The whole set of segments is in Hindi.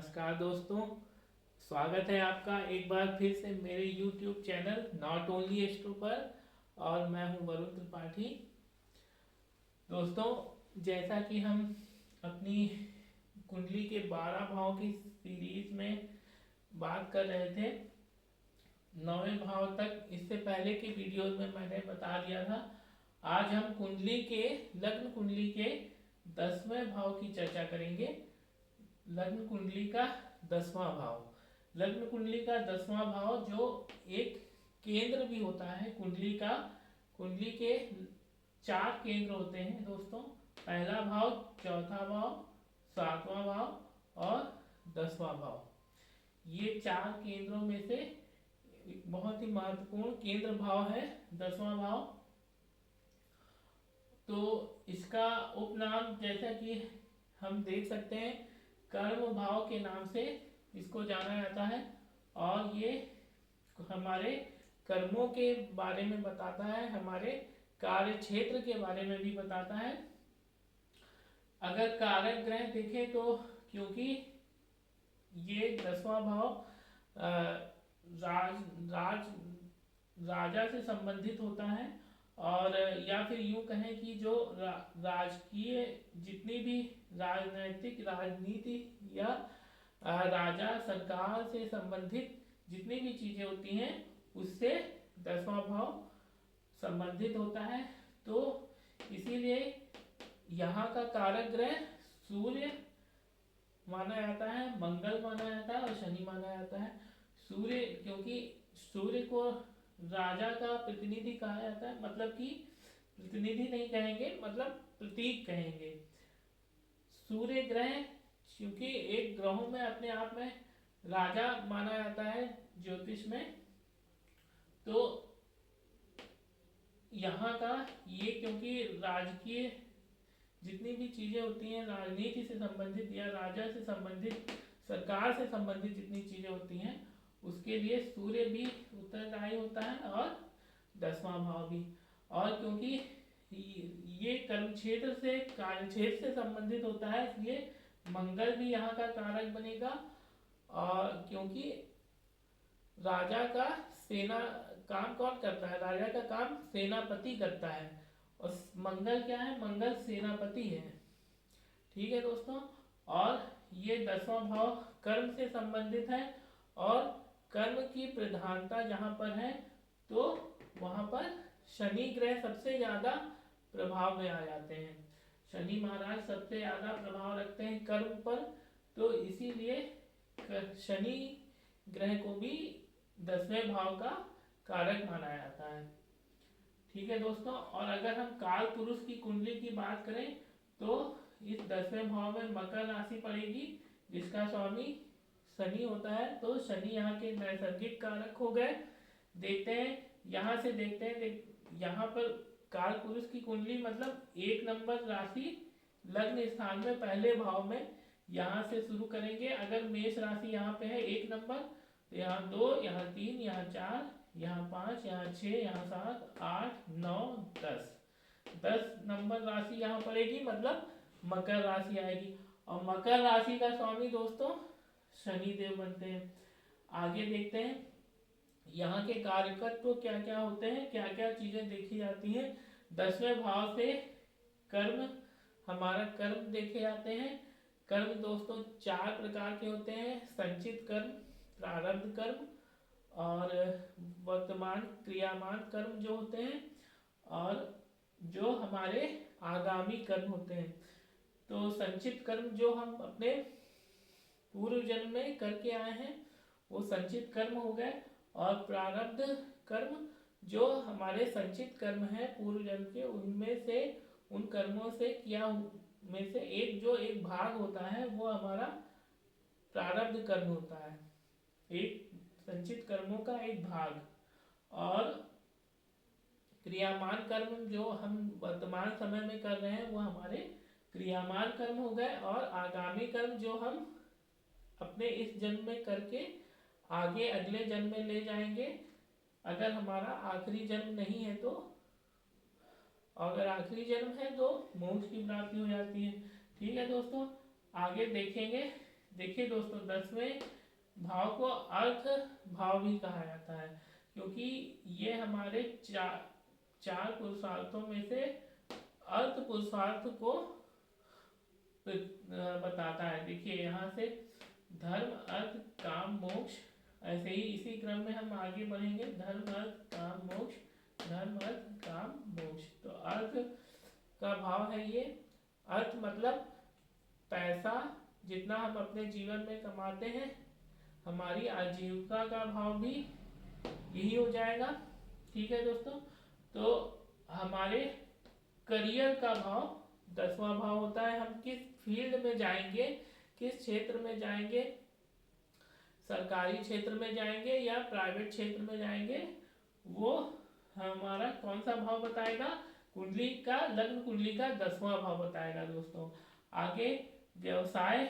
नमस्कार दोस्तों, स्वागत है आपका एक बार फिर से मेरे YouTube channel not only astro पर। और मैं हूं वरुण त्रिपाठी। दोस्तों, जैसा कि हम अपनी कुंडली के 12 भाव की सीरीज में बात कर रहे थे, 9वें भाव तक इससे पहले के वीडियो में मैंने बता दिया था। आज हम लग्न कुंडली के 10वें भाव की चर्चा करेंगे। लग्न कुंडली का 10वां भाव, लग्न कुंडली का 10वां भाव जो एक केंद्र भी होता है कुंडली का। कुंडली के 4 केंद्र होते हैं दोस्तों। पहला भाव, चौथा भाव, 7वां भाव और 10वां भाव। ये 4 केंद्रों में से एक बहुत ही महत्वपूर्ण केंद्र भाव है 10वां भाव। तो इसका उपनाम जैसा कि हम देख सकते हैं, कर्म भाव के नाम से इसको जाना जाता है। और ये हमारे कर्मों के बारे में बताता है, हमारे कार्य क्षेत्र के बारे में भी बताता है। अगर कारक ग्रह देखें तो क्योंकि ये 10वां भाव राजा से संबंधित होता है, और या फिर यूं कहें कि जो राजकीय जितनी भी राजनैतिक राजनीति या राजा सरकार से संबंधित जितनी भी चीजें होती हैं उससे 10वां भाव संबंधित होता है। तो इसीलिए यहाँ का कारक ग्रह सूर्य माना जाता है, मंगल माना जाता है और शनि माना जाता है। सूर्य, क्योंकि सूर्य को राजा का प्रतिनिधि कहा जाता है, मतलब कि प्रतिनिधि नहीं कहेंगे, मतलब प्रतीक कहेंगे। सूर्य ग्रह क्योंकि एक ग्रहों में अपने आप में राजा माना जाता है ज्योतिष में, तो यहाँ का ये क्योंकि राजकीय जितनी भी चीजें होती हैं राजनीति से संबंधित या राजा से संबंधित, सरकार से संबंधित जितनी चीजें होती हैं उसके लिए सूर्य भी उत्तरदायी होता है और 10वां भाव भी। और क्योंकि ये कर्म क्षेत्र से कार्य क्षेत्र से संबंधित होता है इसलिए मंगल भी यहाँ का कारक बनेगा। और क्योंकि राजा का सेना काम कौन करता है, राजा का काम सेनापति करता है, और मंगल क्या है, मंगल सेनापति है। ठीक है दोस्तों। और ये 10वां भाव कर्म से संबंधित है, और कर्म की प्रधानता जहाँ पर है तो वहाँ पर शनि ग्रह सबसे ज्यादा प्रभाव में आ जाते हैं। शनि महाराज सबसे ज्यादा प्रभाव रखते हैं कर्म पर, तो इसीलिए शनि ग्रह को भी 10वें भाव का कारक माना जाता है। ठीक है दोस्तों। और अगर हम काल पुरुष की कुंडली की बात करें तो इस 10वें भाव में मकर राशि पड़ेगी जिसका स्वामी शनि होता है। तो शनि यहाँ के नैसर्गिक कारक हो गए। देखते हैं, यहाँ से देखते हैं, यहाँ पर काल पुरुष की कुंडली मतलब 1 नंबर राशि लग्न स्थान में पहले भाव में, यहाँ से शुरू करेंगे। अगर मेष राशि यहाँ पे है 1 नंबर, तो यहाँ 2, यहाँ 3, यहाँ 4, यहाँ 5, यहाँ 6, यहाँ 7, 8, 9, 10 नंबर राशि यहाँ पड़ेगी, मतलब मकर राशि आएगी। और मकर राशि का स्वामी दोस्तों शनि देव बनते हैं। आगे देखते हैं यहाँ के कारकत्व क्या क्या होते हैं, क्या क्या चीजें देखी जाती हैं। 10वें भाव से कर्म, हमारा कर्म देखे जाते हैं। कर्म दोस्तों 4 प्रकार के होते हैं, संचित कर्म, प्रारब्ध कर्म और वर्तमान क्रियामान कर्म जो होते हैं, और जो हमारे आगामी कर्म होते हैं। तो संचित कर्म जो हम अपने पूर्व जन्म में करके आए हैं वो संचित कर्म हो गए, और प्रारब्ध कर्म जो हमारे संचित कर्म है पूर्व जन्म के, उनमें से उन कर्मों से किया में से एक भाग होता है वो हमारा प्रारब्ध कर्म होता है, एक संचित कर्मों का एक भाग। और क्रियामान कर्म जो हम वर्तमान समय में कर रहे हैं वो हमारे क्रियामान कर्म हो गए, और आगामी कर्म जो हम अपने इस जन्म में करके आगे अगले जन्म में ले जाएंगे अगर हमारा आखिरी जन्म नहीं है तो। अगर आखिरी जन्म है तो मोक्ष की प्राप्ति हो जाती है। ठीक है दोस्तों, आगे देखेंगे देखिए दोस्तों, 10वें भाव को अर्थ भाव भी कहा जाता है, क्योंकि ये हमारे चार पुरुषार्थों में से अर्थ पुरुषार्थ को बताता है। देखिए यहाँ से धर्म अर्थ काम मोक्ष, ऐसे ही इसी क्रम में हम आगे बढ़ेंगे। धर्म अर्थ काम मोक्ष, धर्म अर्थ काम मोक्ष। तो अर्थ का भाव है ये। अर्थ मतलब पैसा, जितना हम अपने जीवन में कमाते हैं। हमारी आजीविका का भाव भी यही हो जाएगा। ठीक है दोस्तों। तो हमारे करियर का भाव 10वां भाव होता है। हम किस फील्ड में जाएंगे, किस क्षेत्र में जाएंगे, सरकारी क्षेत्र में जाएंगे या प्राइवेट क्षेत्र में जाएंगे, वो हमारा कौन सा भाव बताएगा? कुंडली का, लग्न कुंडली का 10वां भाव बताएगा दोस्तों। आगे व्यवसाय,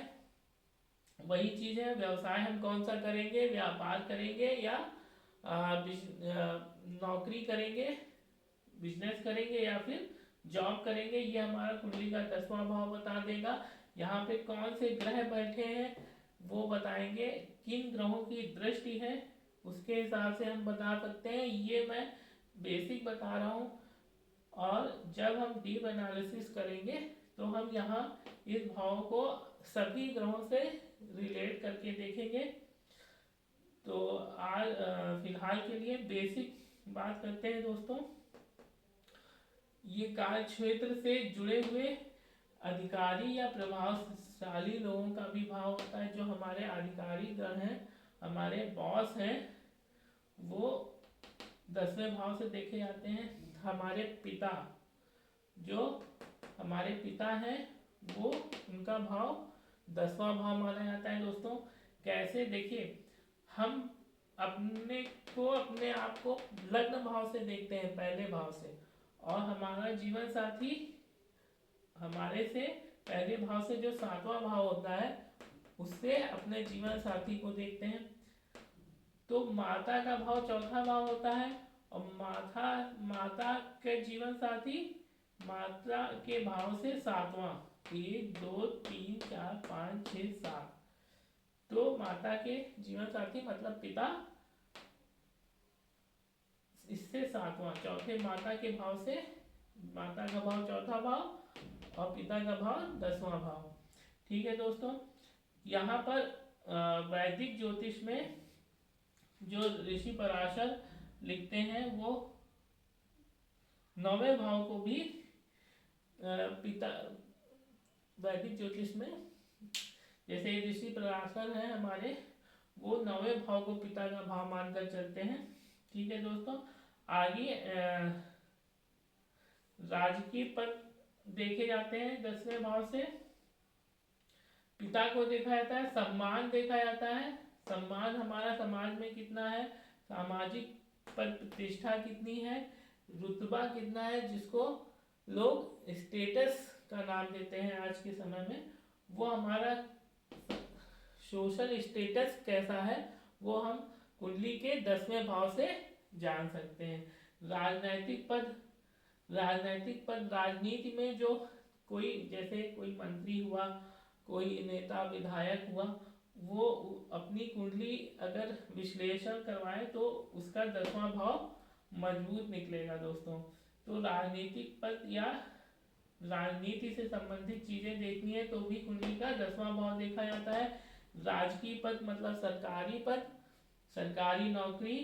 वही चीज है। व्यवसाय हम कौन सा करेंगे? व्यापार करेंगे या नौकरी करेंगे, बिजनेस करेंगे या फिर जॉब करेंगे, ये हमारा कुंडली का 10वां भाव बता देगा। यहाँ पे कौन से ग्रह बैठे हैं वो बताएंगे। किन ग्रहों की दृष्टि है उसके हिसाब से हम बता सकते हैं। ये मैं बेसिक बता रहा हूँ, और जब हम डीप एनालिसिस करेंगे तो हम यहाँ इस भाव को सभी ग्रहों से रिलेट करके देखेंगे। तो आज फिलहाल के लिए बेसिक बात करते हैं दोस्तों। ये कार्य क्षेत्र से जुड़े हुए अधिकारी या प्रभावशाली लोगों का भी भाव होता है। जो हमारे अधिकारी गण हैं, हमारे बॉस हैं, वो 10वें भाव से देखे जाते हैं। हमारे पिता, जो हमारे पिता हैं, वो उनका भाव 10वां भाव माना जाता है दोस्तों। कैसे? देखिए, हम अपने आप को लग्न भाव से देखते हैं, पहले भाव से, और हमारा जीवन साथी हमारे से पहले भाव से जो 7वां भाव होता है उससे अपने जीवन साथी को देखते हैं। तो माता का भाव 4था भाव होता है, और माता के जीवन साथी माता के भाव से 7वां, 1 2 3 4 5 6 7। तो माता के जीवन साथी मतलब पिता, इससे 7वां, चौथे माता के भाव से, माता का भाव 4था भाव और पिता का भाव 10वां भाव। ठीक है दोस्तों। यहाँ पर वैदिक ज्योतिष में जो ऋषि पराशर लिखते हैं वो 9वें भाव को भी पिता, वैदिक ज्योतिष में जैसे ऋषि पराशर हैं हमारे, वो 9वें भाव को पिता का भाव मानकर चलते हैं। ठीक है दोस्तों। आगे राजकीय पद देखे जाते हैं 10वें भाव से। पिता को देखा जाता है, सम्मान देखा जाता है। सम्मान हमारा समाज में कितना है, सामाजिक पद प्रतिष्ठा कितनी है, रुतबा कितना है, जिसको लोग स्टेटस का नाम देते हैं आज के समय में, वो हमारा सोशल स्टेटस कैसा है, वो हम कुंडली के 10वें भाव से जान सकते हैं। राजनीतिक पद, राजनीति में जो कोई, जैसे कोई मंत्री हुआ, कोई नेता विधायक हुआ, वो अपनी कुंडली अगर विश्लेषण करवाए तो उसका 10वां भाव मजबूत निकलेगा दोस्तों। तो राजनीतिक पद या राजनीति से संबंधित चीजें देखनी है तो भी कुंडली का 10वां भाव देखा जाता है। राजकीय पद मतलब सरकारी पद, सरकारी नौकरी,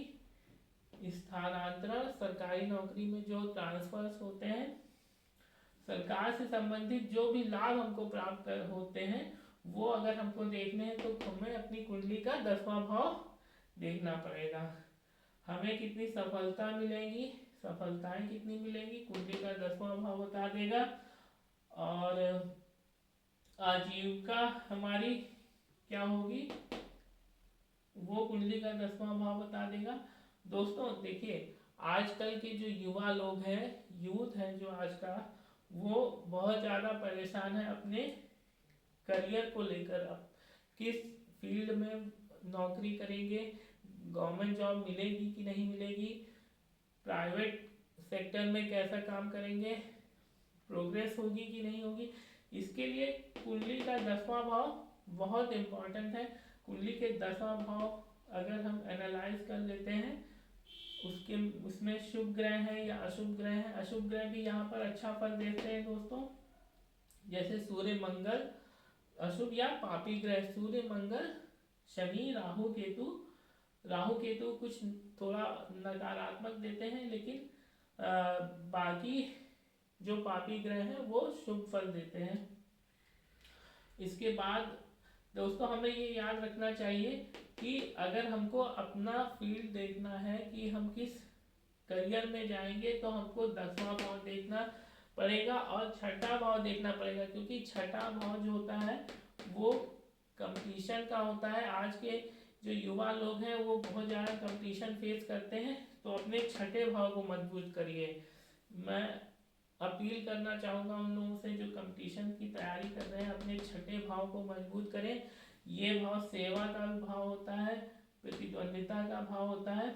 स्थानांतरण, सरकारी नौकरी में जो ट्रांसफर्स होते हैं, सरकार से संबंधित जो भी लाभ हमको प्राप्त होते हैं, वो अगर हमको देखने हैं तो हमें अपनी कुंडली का 10वां भाव देखना पड़ेगा। हमें कितनी सफलता मिलेगी, सफलताएं कितनी मिलेंगी, कुंडली का 10वां भाव बता देगा। और आजीविका हमारी क्या होगी, वो कुंडली का 10वां भाव बता देगा। दोस्तों देखिए, आजकल के जो युवा लोग हैं, यूथ है जो आज का, वो बहुत ज़्यादा परेशान है अपने करियर को लेकर। अब किस फील्ड में नौकरी करेंगे, गवर्नमेंट जॉब मिलेगी कि नहीं मिलेगी, प्राइवेट सेक्टर में कैसा काम करेंगे, प्रोग्रेस होगी कि नहीं होगी, इसके लिए कुंडली का 10वां भाव बहुत इम्पोर्टेंट है। कुंडली के 10वां भाव अगर हम एनालाइज कर लेते हैं, उसके उसमें शुभ ग्रह है या अशुभ ग्रह है। अशुभ ग्रह भी यहाँ पर अच्छा फल देते हैं दोस्तों, जैसे सूर्य मंगल अशुभ या पापी ग्रह, सूर्य मंगल शनि राहु केतु। राहु केतु कुछ थोड़ा नकारात्मक देते हैं, लेकिन बाकी जो पापी ग्रह हैं वो शुभ फल देते हैं। इसके बाद दोस्तों हमें ये याद रखना चाहिए कि अगर हमको अपना फील्ड देखना है कि हम किस करियर में जाएंगे, तो हमको 10वां भाव देखना पड़ेगा और छठा भाव देखना पड़ेगा, क्योंकि छठा भाव जो होता है वो कंपटीशन का होता है। आज के जो युवा लोग हैं वो बहुत ज़्यादा कंपटीशन फेस करते हैं, तो अपने छठे भाव को मजबूत करिए। मैं अपील करना चाहूँगा उन लोगों से जो कंपटीशन की तैयारी कर रहे हैं, अपने छठे भाव को मजबूत करें। ये भाव सेवा का भाव होता है, प्रतिद्वंदिता का भाव होता है।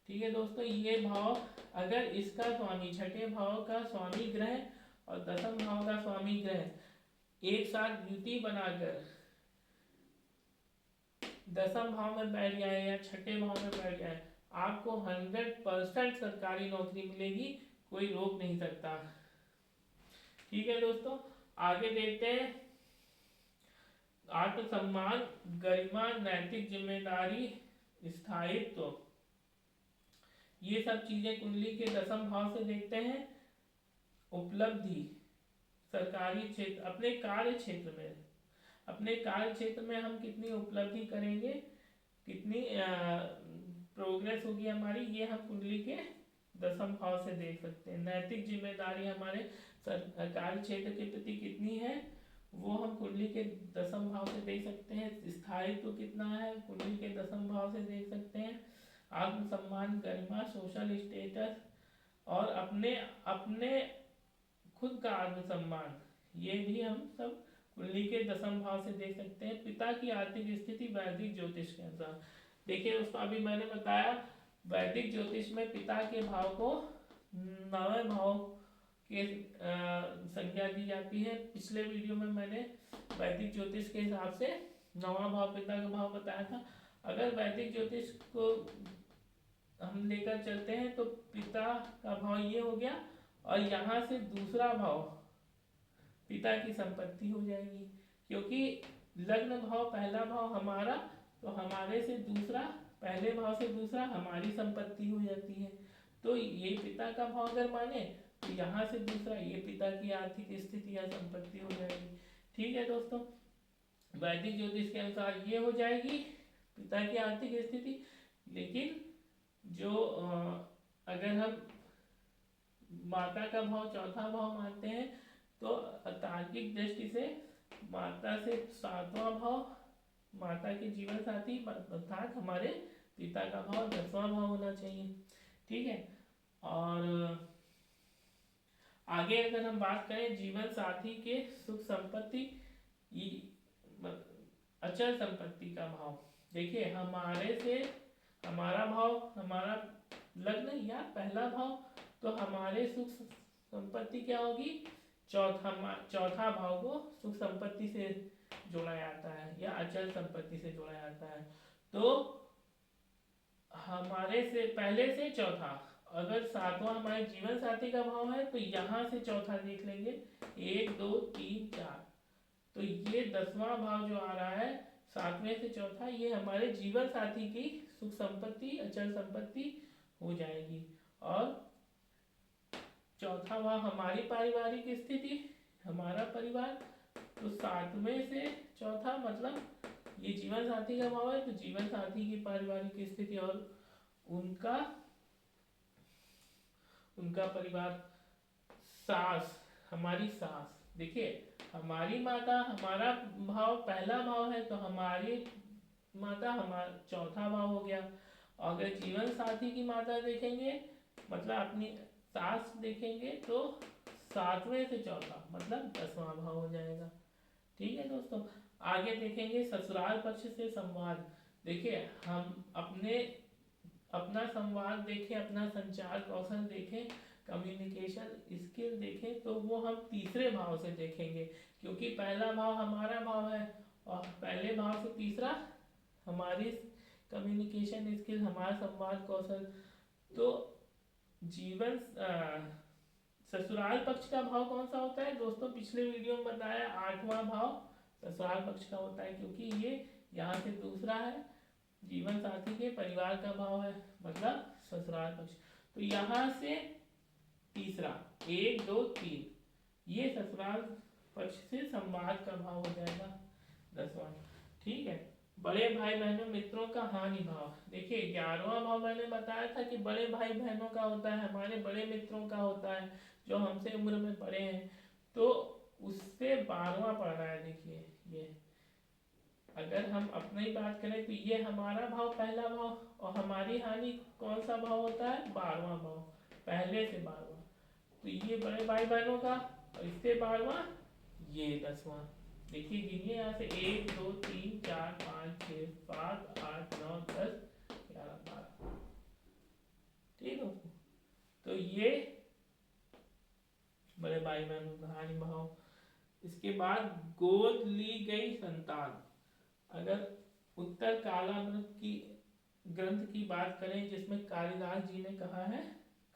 ठीक है दोस्तों, ये भाव अगर इसका स्वामी, छठे भाव का स्वामी ग्रह और 10वें भाव का स्वामी ग्रह एक साथ युति बनाकर 10वें भाव में बैठ जाए या छठे भाव में बैठ जाए, आपको 100% सरकारी नौकरी मिलेगी, कोई रोक नहीं सकता। ठीक है दोस्तों, आगे देखते हैं। आत्मसम्मान, गरिमा, नैतिक जिम्मेदारी, स्थायित्व, ये सब चीजें कुंडली के 10वें भाव से देखते हैं। उपलब्धि, सरकारी क्षेत्र, अपने कार्य क्षेत्र में, अपने कार्य क्षेत्र में हम कितनी उपलब्धि करेंगे, कितनी प्रोग्रेस होगी हमारी, ये हम कुंडली के 10वें भाव से देख सकते हैं। नैतिक जिम्मेदारी हमारे सरकारी क्षेत्र के प्रति कितनी है, वो हम कुंडली के 10वें भाव से देख सकते हैं। स्थायित्व कितना है, कुंडली के 10वें भाव से देख सकते हैं। आत्मसम्मान, गरिमा, सोशल स्टेटस और अपने अपने खुद का आत्मसम्मान, ये भी हम सब कुंडली के 10वें भाव से देख सकते हैं। पिता की आर्थिक स्थिति वैदिक ज्योतिष के अनुसार, देखिए दोस्तों अभी मैंने बताया वैदिक ज्योतिष में पिता के भाव को 9वें भाव के संज्ञा दी जाती है। पिछले वीडियो में मैंने वैदिक ज्योतिष के हिसाब से 9वां भाव पिता का भाव बताया था। अगर वैदिक ज्योतिष को हम लेकर चलते हैं तो पिता का भाव ये हो गया, और यहाँ से दूसरा भाव पिता की संपत्ति हो जाएगी, क्योंकि लग्न भाव पहला भाव हमारा, तो हमारे से दूसरा, पहले भाव से दूसरा हमारी संपत्ति हो जाती है। तो ये पिता का भाव अगर माने तो यहाँ से दूसरा ये पिता की आर्थिक स्थिति या संपत्ति हो जाएगी। ठीक है दोस्तों, वैदिक ज्योतिष के अनुसार ये हो जाएगी पिता की आर्थिक स्थिति। लेकिन जो अगर हम माता का भाव चौथा भाव मानते हैं, तो तार्किक दृष्टि से माता से 7वां भाव, माता के जीवन साथी अर्थात हमारे पिता का भाव 10वां भाव होना चाहिए। ठीक है, और आगे अगर हम बात करें जीवन साथी के सुख संपत्ति, अचल संपत्ति का भाव, देखिए हमारे से हमारा भाव, हमारा लग्न या पहला भाव, तो हमारे सुख संपत्ति क्या होगी, चौथा भाव को सुख संपत्ति से जोड़ा जाता है या अचल संपत्ति से जोड़ा जाता है। तो हमारे से पहले से चौथा, अगर 7वां हमारे जीवन साथी का भाव है तो यहाँ से चौथा देख लेंगे, 1 2 3 4, तो ये 10वां भाव जो आ रहा है 7वें से चौथा, ये हमारे जीवन साथी की सुख संपत्ति, अचल संपत्ति हो जाएगी। और चौथा भाव हमारी पारिवारिक स्थिति, हमारा परिवार, तो 7वें से चौथा मतलब ये जीवन साथी का भाव है, तो जीवन साथी की पारिवारिक स्थिति और उनका परिवार, सास, हमारी सास, देखिए हमारी माता, हमारा भाव पहला भाव है तो हमारी माता हमारा चौथा भाव हो गया। अगर जीवन साथी की माता देखेंगे मतलब अपनी सास देखेंगे तो 7वें से चौथा मतलब 10वां भाव हो जाएगा। ठीक है दोस्तों, आगे देखेंगे ससुराल पक्ष से संवाद। देखिए हम अपना संवाद देखें, अपना संचार कौशल देखें, कम्युनिकेशन स्किल देखें, तो वो हम तीसरे भाव से देखेंगे। क्योंकि पहला भाव हमारा भाव है और पहले भाव से तीसरा हमारी कम्युनिकेशन स्किल, हमारा संवाद कौशल। तो जीवन ससुराल पक्ष का भाव कौन सा होता है दोस्तों? पिछले वीडियो में बताया 8वां भाव ससुराल पक्ष का होता है, क्योंकि ये यहाँ से दूसरा है, जीवन साथी के परिवार का भाव है, मतलब ससुराल पक्ष। तो यहाँ से तीसरा 1 2 3 ये ससुराल पक्ष से संवाद का भाव हो जाएगा 10वां। ठीक है। बड़े भाई बहनों मित्रों का हानि भाव, देखिए 11वां भाव मैंने बताया था कि बड़े भाई बहनों का होता है, हमारे बड़े मित्रों का होता है जो हमसे उम्र में बड़े हैं। तो उससे 12वां पड़ रहा है। देखिए ये अगर हम अपनी ही बात करें तो ये हमारा भाव पहला भाव, और हमारी हानि कौन सा भाव होता है? 12वां भाव, पहले से 12वां। तो ये बड़े भाई बहनों का, और इससे 12वां ये 10वां। देखिए गिनिए यहाँ से 1 2 3 4 5 6 7 8 9 10 11 12। ठीक है। तो ये बड़े भाई बहनों का हानि भाव। इसके बाद गोद ली गई संतान, अगर उत्तर कालामृत की ग्रंथ की बात करें जिसमें कालिदास जी ने कहा है,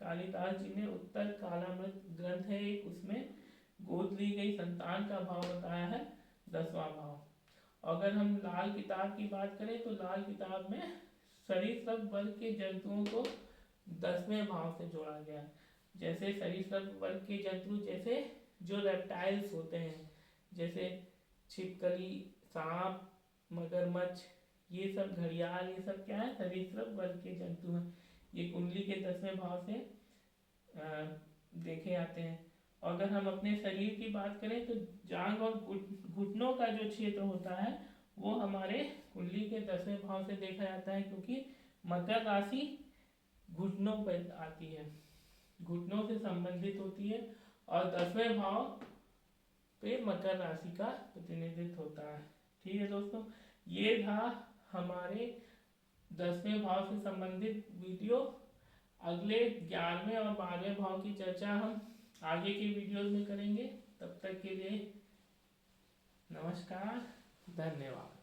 कालिदास जी ने उत्तर कालामृत ग्रंथ है एक, उसमें गोद ली गई संतान का भाव बताया है 10वां भाव। अगर हम लाल किताब की बात करें तो लाल किताब में सरीसृप वर्ग के जंतुओं को 10वें भाव से जोड़ा गया। जैसे सरीसृप वर्ग के जंतु जैसे जो रेप्टाइल्स होते हैं, जैसे छिपकली, सांप, मगरमच्छ, ये सब घड़ियाल, ये सब क्या है? सरीसृप वर्ग के जंतु हैं। ये कुंडली के 10वें भाव से देखे जाते हैं। अगर हम अपने शरीर की बात करें तो जांग और घुटनों का जो क्षेत्र होता है वो हमारे कुंडली के 10वें भाव से देखा जाता है, क्योंकि मकर राशि घुटनों पर आती है, घुटनों से संबंधित होती है, और 10वें भाव पे मकर राशि का प्रतिनिधित्व होता है। ठीक है दोस्तों, ये था हमारे 10वें भाव से संबंधित वीडियो। अगले 11वें और 12वें भाव की चर्चा हम आगे की वीडियोस में करेंगे। तब तक के लिए नमस्कार, धन्यवाद।